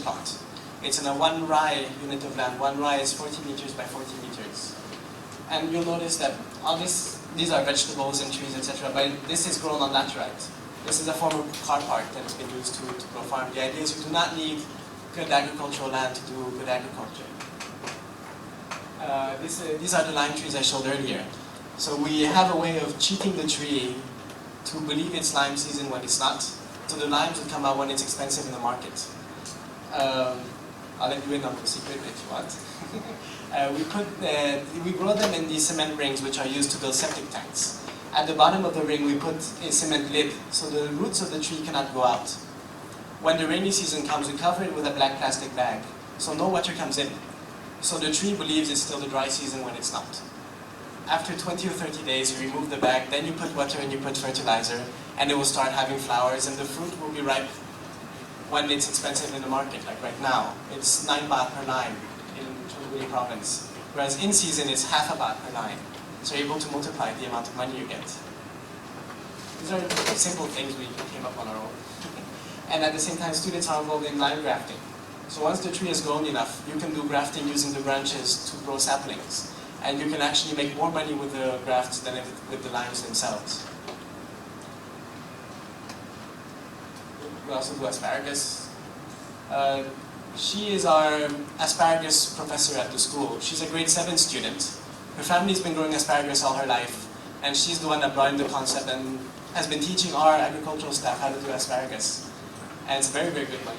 plot. It's in a 1 rai unit of land. 1 rai is 40 meters by 40 meters. And you'll notice that all these are vegetables and trees, etc. But this is grown on laterite. This is a former car park that has been used to grow farm. The idea is you do not need good agricultural land to do good agriculture. These are the lime trees I showed earlier. So we have a way of cheating the tree to believe it's lime season when it's not. So the limes would come out when it's expensive in the market. I'll let you in on the secret if you want. We grow them in these cement rings which are used to build septic tanks. At the bottom of the ring we put a cement lid so the roots of the tree cannot go out. When the rainy season comes we cover it with a black plastic bag so no water comes in. So the tree believes it's still the dry season when it's not. After 20 or 30 days you remove the bag, then you put water and you put fertilizer and it will start having flowers and the fruit will be ripe when it's expensive in the market, like right now. It's 9 baht per line in Chonburi province. Whereas in season it's half a baht per line. So you're able to multiply the amount of money you get. These are simple things we came up on our own. And at the same time students are involved in lime grafting. So once the tree has grown enough, you can do grafting using the branches to grow saplings. And you can actually make more money with the grafts than with the limes themselves. We also do asparagus. She is our asparagus professor at the school. She's a grade 7 student. Her family's been growing asparagus all her life, and she's the one that brought in the concept and has been teaching our agricultural staff how to do asparagus. And it's very, very good money.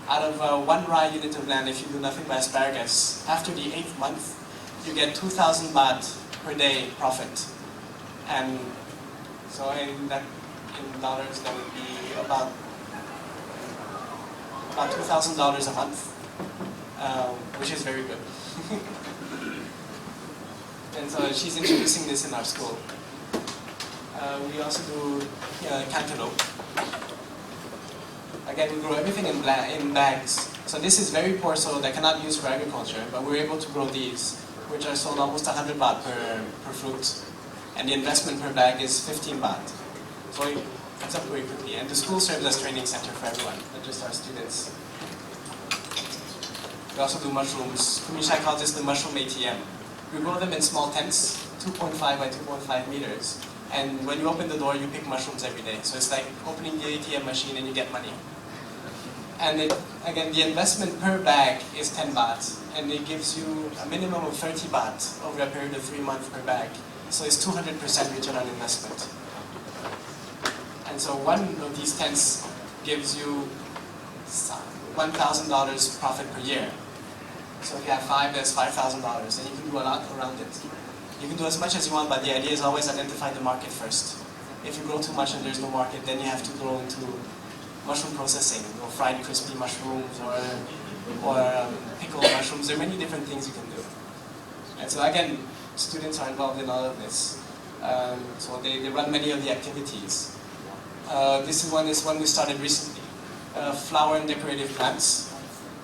Out of 1 rai unit of land, if you do nothing but asparagus, after the 8th month, you get 2,000 baht per day profit. And so in dollars, that would be about $2,000 a month, which is very good. And so she's introducing this in our school. We also do cantaloupe. Again, we grow everything in bags. So this is very poor soil that cannot be used for agriculture, but we're able to grow these, which are sold almost 100 baht per fruit. And the investment per bag is 15 baht. So it's up very quickly. And the school serves as training center for everyone, not just our students. We also do mushrooms. Kumishai calls this the mushroom ATM. We grow them in small tents, 2.5 by 2.5 meters. And when you open the door, you pick mushrooms every day. So it's like opening the ATM machine and you get money. And again, the investment per bag is 10 baht. And it gives you a minimum of 30 baht over a period of 3 months per bag. So it's 200% return on investment. And so one of these tents gives you $1,000 profit per year. So if you have 5, that's $5,000, and you can do a lot around it. You can do as much as you want, but the idea is always identify the market first. If you grow too much and there's no market, then you have to grow into mushroom processing, or fried crispy mushrooms, or pickled mushrooms. There are many different things you can do. And so again, students are involved in all of this. So they run many of the activities. This is one we started recently. Flower and decorative plants.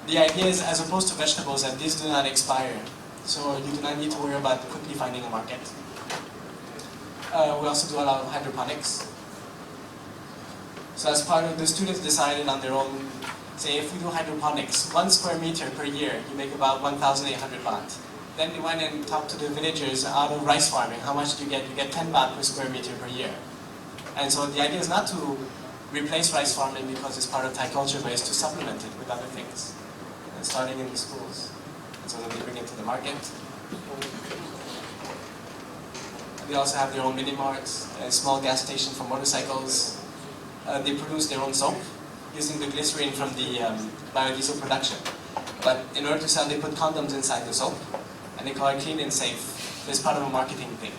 The idea is, as opposed to vegetables, that these do not expire. So you do not need to worry about quickly finding a market. We also do a lot of hydroponics. So as part of the students decided on their own, say if we do hydroponics, 1 square meter per year, you make about 1,800 baht. Then we went and talked to the villagers out of rice farming. How much do you get? You get 10 baht per square meter per year. And so the idea is not to replace rice farming because it's part of Thai culture, but it's to supplement it with other things. And starting in the schools. And so that they bring it to the market. They also have their own mini marts, a small gas station for motorcycles. They produce their own soap using the glycerin from the biodiesel production. But in order to sell, they put condoms inside the soap, and they call it clean and safe. So it's part of a marketing thing.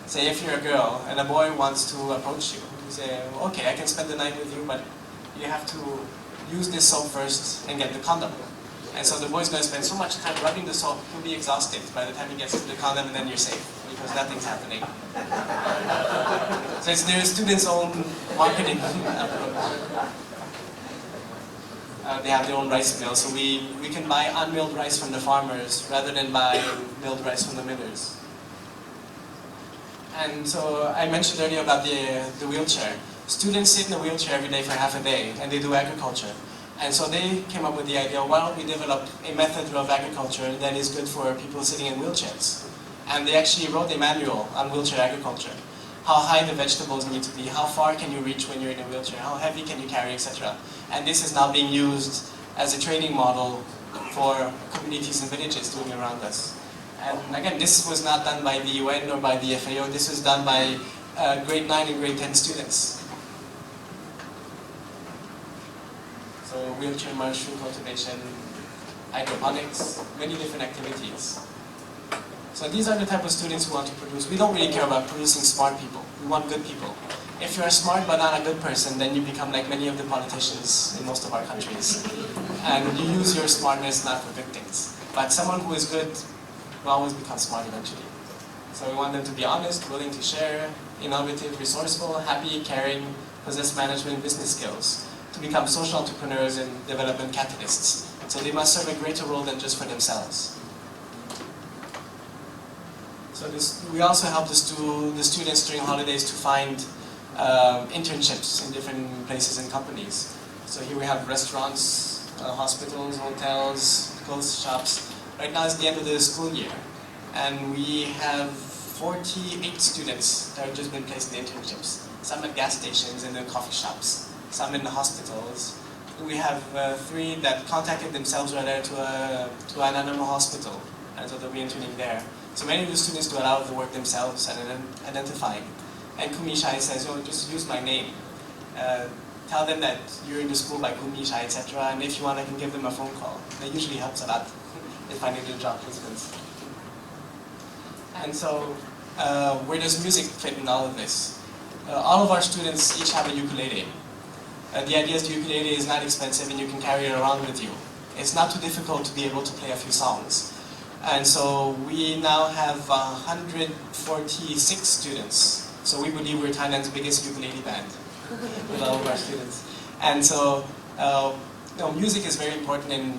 Say if you're a girl and a boy wants to approach you, you say, okay, I can spend the night with you, but you have to use this soap first and get the condom. And so the boy's going to spend so much time rubbing the soap, he'll be exhausted by the time he gets to the condom, and then you're safe, because nothing's happening. So it's their students' own marketing approach. They have their own rice mill, so we can buy unmilled rice from the farmers rather than buy milled rice from the millers. And so I mentioned earlier about the wheelchair. Students sit in a wheelchair every day for half a day, and they do agriculture. And so they came up with the idea, why don't we develop a method of agriculture that is good for people sitting in wheelchairs? And they actually wrote a manual on wheelchair agriculture. How high the vegetables need to be, how far can you reach when you're in a wheelchair, how heavy can you carry, etc. And this is now being used as a training model for communities and villages doing around us. And again, this was not done by the UN or by the FAO, this was done by grade 9 and grade 10 students. So wheelchair mushroom cultivation, hydroponics, many different activities. So these are the type of students who want to produce. We don't really care about producing smart people. We want good people. If you're smart but not a good person, then you become like many of the politicians in most of our countries. And you use your smartness not for good things. But someone who is good will always become smart eventually. So we want them to be honest, willing to share, innovative, resourceful, happy, caring, possess management, business skills, to become social entrepreneurs and development catalysts. So they must serve a greater role than just for themselves. So we also help the students during holidays to find internships in different places and companies. So here we have restaurants, hospitals, hotels, clothes shops. Right now it's the end of the school year, and we have 48 students that have just been placed in internships. Some at gas stations and in coffee shops, some in the hospitals. We have 3 that contacted themselves right there to an animal hospital, and so they'll be interning there. So many of the students do a lot of the work themselves and identifying. And Kumishai says, oh, just use my name. Tell them that you're in the school by Kumishai, etc. And if you want, I can give them a phone call. That usually helps a lot in finding the job placements. And so, where does music fit in all of this? All of our students each have a ukulele. The idea is the ukulele is not expensive and you can carry it around with you. It's not too difficult to be able to play a few songs. And so we now have 146 students. So we believe we're Thailand's biggest ukulele band with all of our students. And so music is very important in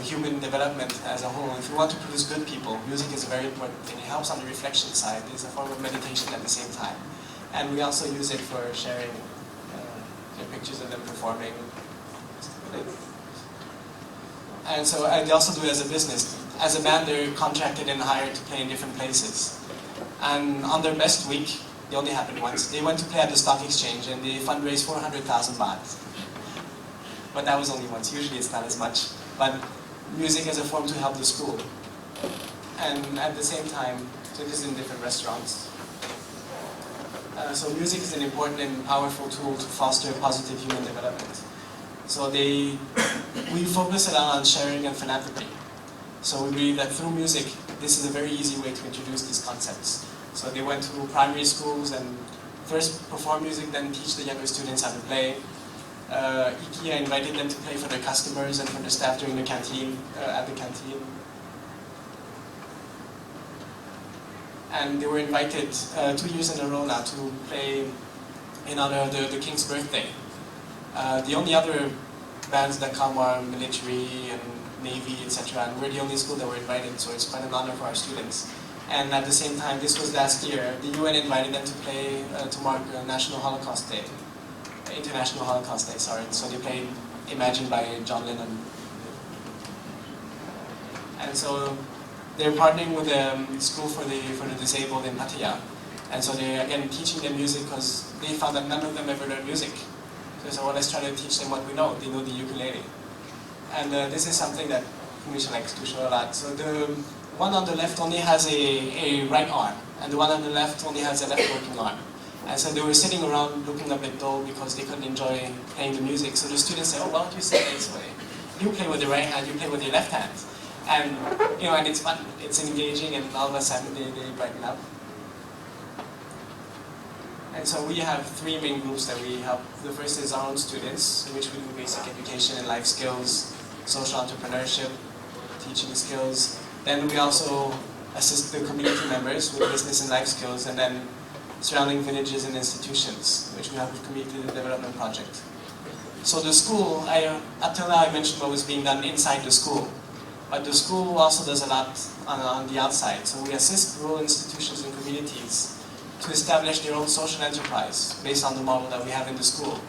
human development as a whole. If you want to produce good people, music is a very important thing. It helps on the reflection side. It's a form of meditation at the same time. And we also use it for sharing pictures of them performing. And so they also do it as a business. As a band, they're contracted and hired to play in different places. And on their best week, they only happened once. They went to play at the stock exchange and they fundraised 400,000 baht. But that was only once. Usually it's not as much. But music as a form to help the school. And at the same time, so this is in different restaurants. So music is an important and powerful tool to foster positive human development. So we focus a lot on sharing and philanthropy. So we believe that through music, this is a very easy way to introduce these concepts. So they went to primary schools and first perform music, then teach the younger students how to play. IKEA invited them to play for their customers and for the staff during the canteen, at the canteen. And they were invited 2 years in a row now to play in honor of the king's birthday. The only other bands that come are military and Navy, etc. And we're the only school that were invited, so it's quite an honor for our students. And at the same time, this was last year, the UN invited them to play to mark National Holocaust Day. International Holocaust Day, sorry. So they played Imagine by John Lennon. And so they're partnering with a school for the disabled in Pattaya. And so they're again teaching them music because they found that none of them ever learned music. So they said, well, let's try to teach them what we know. They know the ukulele. And this is something that Kumisha likes to show a lot. So the one on the left only has a right arm, and the one on the left only has a left working arm. And so they were sitting around looking a bit dull because they couldn't enjoy playing the music. So the students say, oh, why don't you sit this way? You play with the right hand, you play with your left hand. And, and it's fun, it's engaging, and all of a sudden they brighten up. And so we have 3 main groups that we help. The first is our own students, in which we do basic education and life skills, social entrepreneurship, teaching skills. Then we also assist the community members with business and life skills, and then surrounding villages and institutions, which we have with Community Development Project. So the school, up till now I mentioned what was being done inside the school, but the school also does a lot on the outside. So we assist rural institutions and communities to establish their own social enterprise based on the model that we have in the school.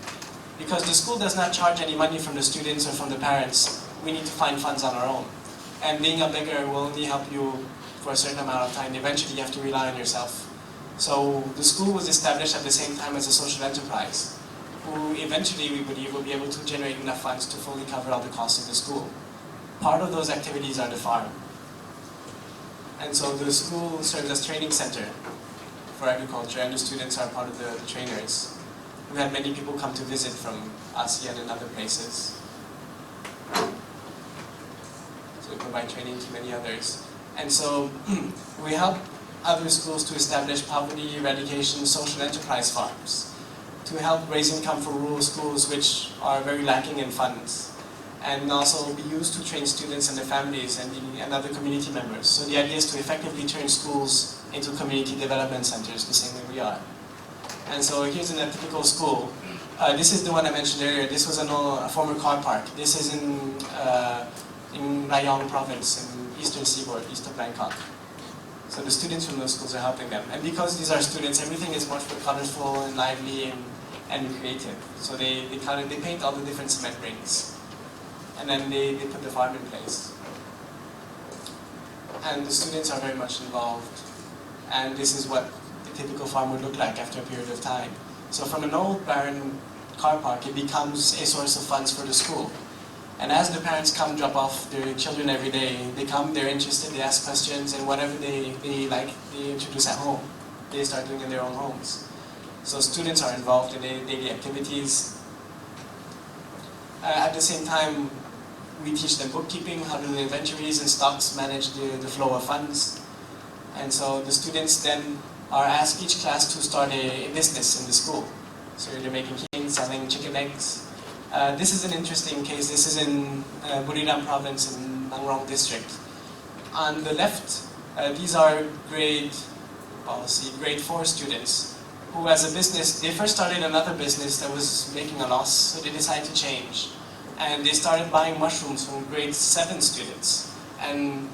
Because the school does not charge any money from the students or from the parents, we need to find funds on our own. And being a beggar will only help you for a certain amount of time. Eventually you have to rely on yourself. So the school was established at the same time as a social enterprise, who eventually we believe will be able to generate enough funds to fully cover all the costs of the school. Part of those activities are the farm. And so the school serves as training center for agriculture, and the students are part of the trainers. We had many people come to visit from ASEAN and other places. So we provide training to many others. And so we help other schools to establish poverty eradication social enterprise farms, to help raise income for rural schools which are very lacking in funds, and also be used to train students and their families and other community members. So the idea is to effectively turn schools into community development centers the same way we are. And so here's in a typical school. This is the one I mentioned earlier. This was a former car park. This is in Rayong province, in eastern seaboard, east of Bangkok. So the students from those schools are helping them. And because these are students, everything is much more colorful and lively and creative. So they paint all the different cement rings. And then they put the farm in place. And the students are very much involved. And this is what the typical farm would look like after a period of time. So from an old barren car park, it becomes a source of funds for the school. And as the parents come drop off their children every day, they come, they're interested, they ask questions, and whatever they like, they introduce at home. They start doing in their own homes. So students are involved in daily activities. At the same time, we teach them bookkeeping, how to do inventories and stocks, manage the flow of funds. And so the students then are asked each class to start a business in the school. So they're making cane, selling chicken eggs. This is an interesting case. This is in Buriram province in Nang Rong district. On the left, these are grade 4 students who, as a business, they first started another business that was making a loss, so they decided to change. And they started buying mushrooms from grade 7 students and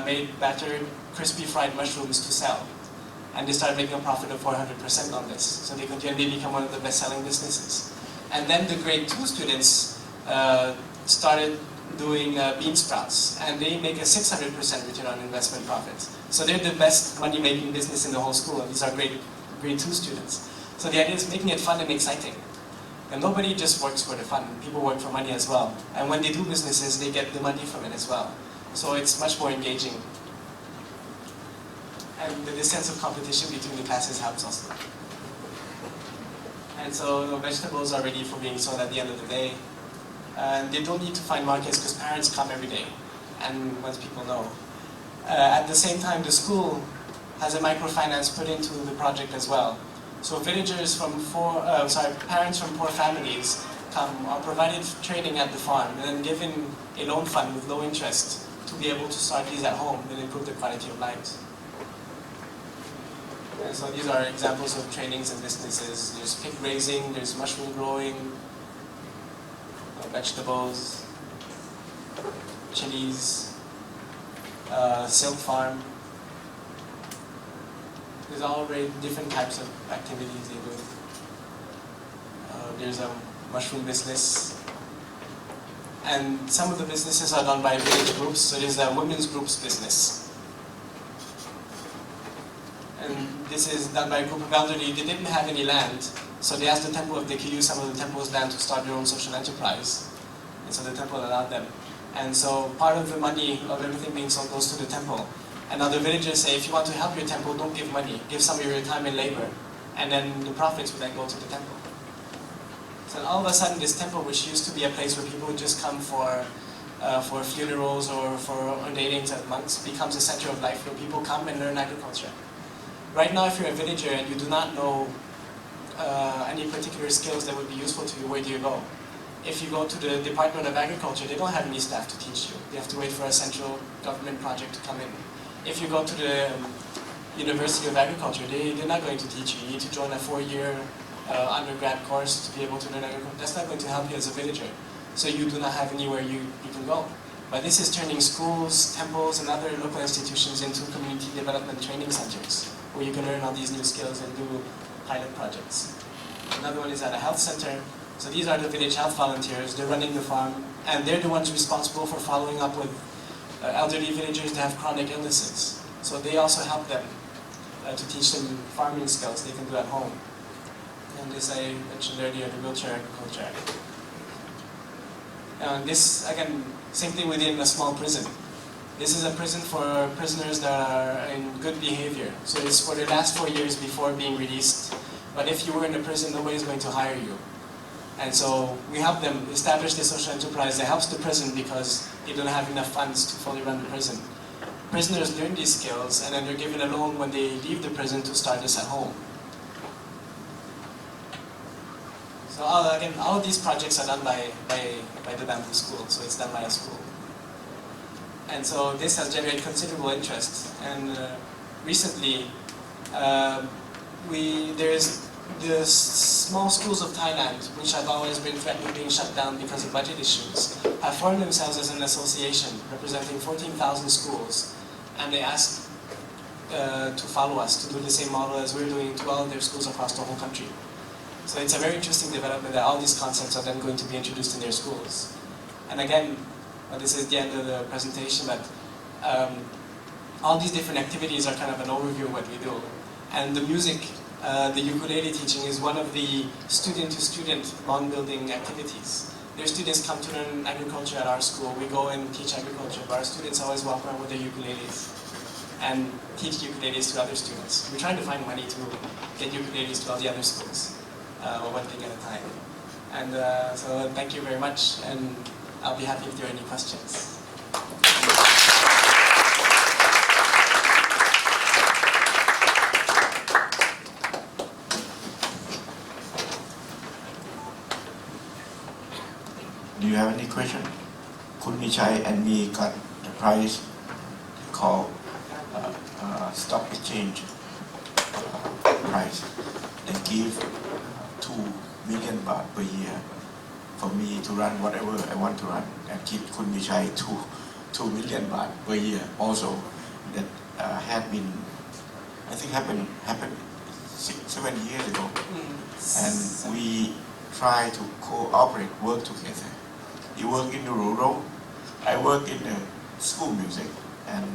made battered, crispy fried mushrooms to sell. And they started making a profit of 400% on this. So they continually become one of the best-selling businesses. And then the grade 2 students started doing bean sprouts, and they make a 600% return on investment profits. So they're the best money-making business in the whole school, and these are grade 2 students. So the idea is making it fun and exciting. And nobody just works for the fun, people work for money as well. And when they do businesses, they get the money from it as well. So it's much more engaging. And the sense of competition between the classes helps also. And so vegetables are ready for being sold at the end of the day. And they don't need to find markets because parents come every day, and once people know. At the same time, the school has a microfinance put into the project as well. So villagers from parents from poor families are provided training at the farm and then given a loan fund with low interest to be able to start these at home and improve their quality of lives. And so these are examples of trainings and businesses. There's pig raising, there's mushroom growing, vegetables, chilies, silk farm. There's all very different types of activities they do. There's a mushroom business. And some of the businesses are done by village groups, so there's a women's groups business. And this is done by a group of elderly. They didn't have any land, so they asked the temple if they could use some of the temple's land to start their own social enterprise. And so the temple allowed them. And so part of the money of everything being sold goes to the temple. And other villagers say, if you want to help your temple, don't give money. Give some of your time and labor. And then the profits will then go to the temple. So all of a sudden, this temple, which used to be a place where people would just come for funerals or for ordainings as monks, becomes a center of life where people come and learn agriculture. Right now, if you're a villager and you do not know any particular skills that would be useful to you, where do you go? If you go to the Department of Agriculture, they don't have any staff to teach you. You have to wait for a central government project to come in. If you go to the University of Agriculture, they're not going to teach you. You need to join a 4-year undergrad course to be able to learn agriculture. That's not going to help you as a villager. So you do not have anywhere you can go. But this is turning schools, temples, and other local institutions into community development training centers, where you can learn all these new skills and do pilot projects. Another one is at a health center. So these are the village health volunteers. They're running the farm, and they're the ones responsible for following up with elderly villagers that have chronic illnesses. So they also help them to teach them farming skills they can do at home. And this I mentioned earlier, the wheelchair agriculture. And this, again, same thing within a small prison. This is a prison for prisoners that are in good behavior. So it's for the last 4 years before being released. But if you were in a prison, nobody's going to hire you. And so we help them establish this social enterprise that helps the prison because they don't have enough funds to fully run the prison. Prisoners learn these skills, and then they're given a loan when they leave the prison to start this at home. So again, all of these projects are done by the bamboo school, so it's done by a school. And so this has generated considerable interest. And recently, there's the small schools of Thailand, which have always been threatened with being shut down because of budget issues, have formed themselves as an association representing 14,000 schools. And they ask to follow us, to do the same model as we're doing to all of their schools across the whole country. So it's a very interesting development that all these concepts are then going to be introduced in their schools. And again, this is the end of the presentation, but all these different activities are kind of an overview of what we do. And the music, the ukulele teaching is one of the student-to-student bond-building activities. Their students come to learn agriculture at our school. We go and teach agriculture, but our students always walk around with their ukuleles and teach ukuleles to other students. We're trying to find money to get ukuleles to all the other schools, one thing at a time. And so thank you very much, and I'll be happy if there are any questions. Do you have any question? Kun Nichai and me got the prize called stock exchange prize. They give 2 million baht per year for me to run whatever I want to run, and give Kun Nichai 2 million baht per year also. That had been, I think happened 7 years ago. And we try to cooperate, work together. He worked in the rural, I work in the school music, and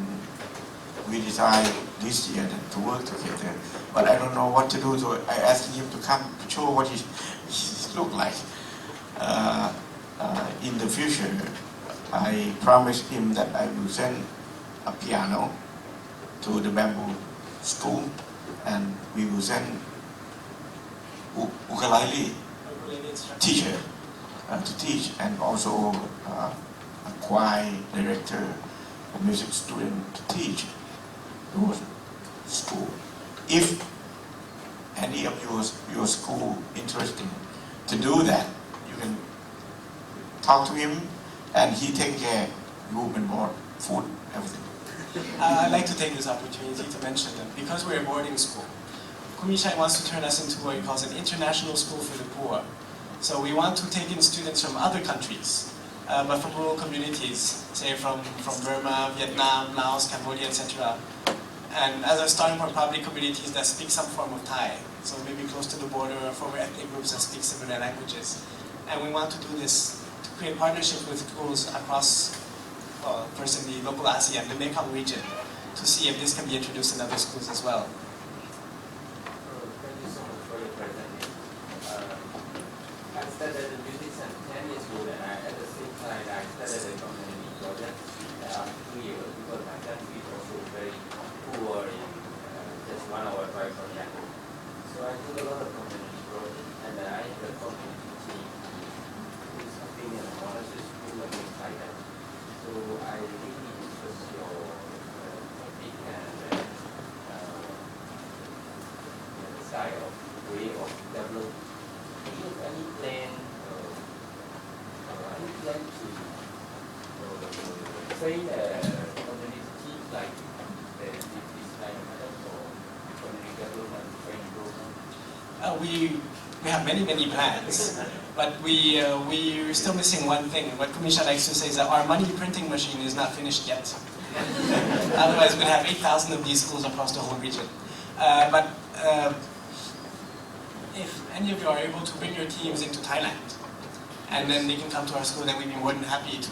we decided this year to work together. But I don't know what to do, so I asked him to come to show what he looked like. In the future, I promised him that I will send a piano to the bamboo school, and we will send ukulele teacher to teach, and also a choir director, a music student to teach your school. If any of your school interested to do that, you can talk to him, and he take care, room and board, food, everything. I'd like to take this opportunity to mention that because we're a boarding school, Kumichai wants to turn us into what he calls an international school for the poor. So we want to take in students from other countries, but from rural communities, say from Burma, Vietnam, Laos, Cambodia, etc. And as a starting point, probably communities that speak some form of Thai, so maybe close to the border, or former ethnic groups that speak similar languages. And we want to do this to create partnerships with schools across, first in the local ASEAN, the Mekong region, to see if this can be introduced in other schools as well. Thank you so much for your presentation. I studied the music 10 years ago, and at the same time I studied the community project 2 years, because my country is also very poor in just 1 hour drive from Bangkok. So I did a lot of community projects, and I had a community team whose opinion on honestly school and things like that. So I really interest your topic and the side of way of development. Do you have any plan to train community teams like this kind of community development training program? We have many plans, but we're still missing one thing. What Kumisha likes to say is that our money printing machine is not finished yet. Otherwise, we'd have 8,000 of these schools across the whole region. But if any of you are able to bring your teams into Thailand, and then they can come to our school, and we'd be more than happy to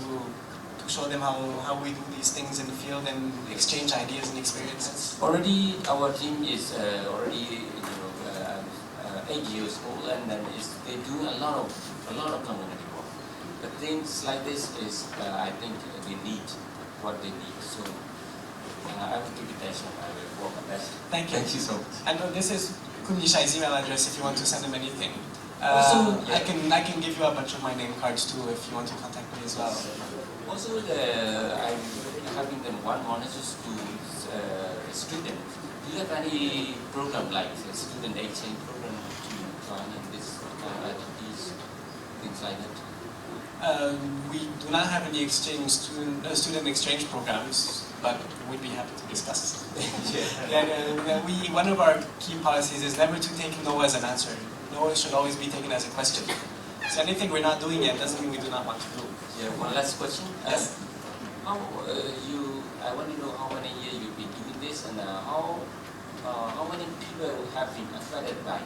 show them how we do these things in the field and exchange ideas and experiences. Already, our team is already 8 years old, and then they do a lot of community work. But things like this is, I think, they need what they need. So I will keep it attention. I will work on that. Thank you. Thank you so much. And this is Kun Yishai's email address if you want to send him anything. Also, I can give you a bunch of my name cards too if you want to contact me as well. Also, I'm having them one monitor to student. Do you have any program like a student exchange program to join in this activities, things like that? We do not have any student exchange programs, but we'd be happy to discuss. One of our key policies is never to take no as an answer. No should always be taken as a question. So anything we're not doing yet doesn't mean we do not want to do. Yeah, one last question. Yes. I want to know how many years you've been doing this, and how many people have been affected by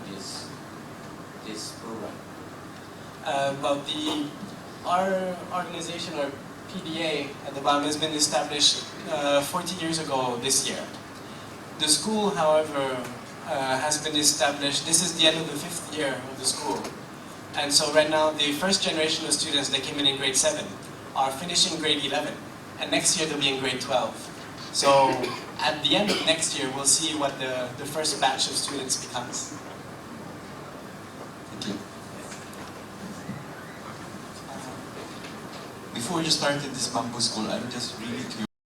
this program? Our organization, or PDA at the bottom, has been established 40 years ago this year. The school, however, has been established. This is the end of the 5th year of the school. And so right now, the first generation of students that came in grade 7 are finishing grade 11. And next year, they'll be in grade 12. So at the end of next year, we'll see what the first batch of students becomes. Thank you. Before you started this bamboo school, I'm just really curious.